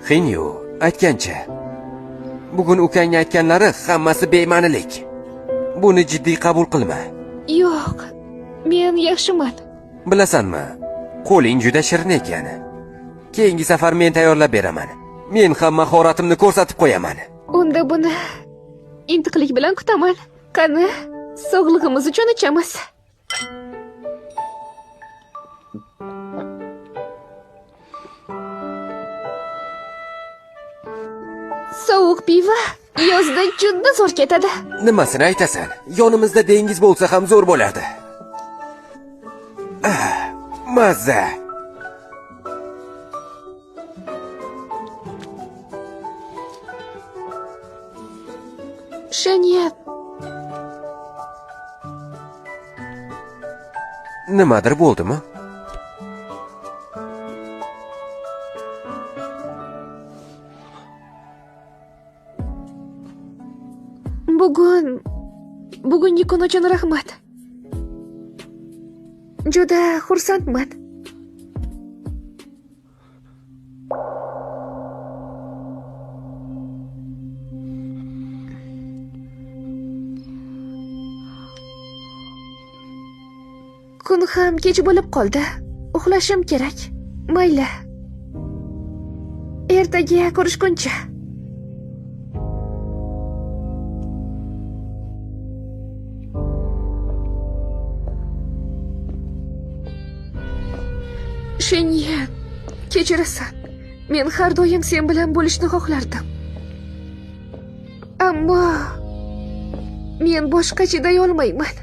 Xinyu aytgancha, bugun ukangning aytganlari hammasi bema'nilik. Buni jiddiy qabul qilma. Yo'q, men yaxshiman. Bilasanmi, qo'ling juda shirin ekan. Keyingi safar men tayyorlab beraman. Men ham mahoratimni ko'rsatib qo'yaman. Unda buni intiqlik bilan kutaman. Qani, sog'lig'imiz uchun ichamiz. Sovuq pivo yozda juda zo'r ketadi. Nimasini aytasan? Yonimizda dengiz bo'lsa ham zo'r bo'lardi. Mazza. Shanya, nimadir bo'ldimi? bugungi kun uchun rahmat. Juda xursandman. Kun ham kech bo'lib qoldi. Uxlashim kerak. Mayli. Ertaga ko'rishguncha. Shenya, kechirasan. Men har doim sen bilan bo'lishni xohlardim. Ammo men boshqa chiday olmayman.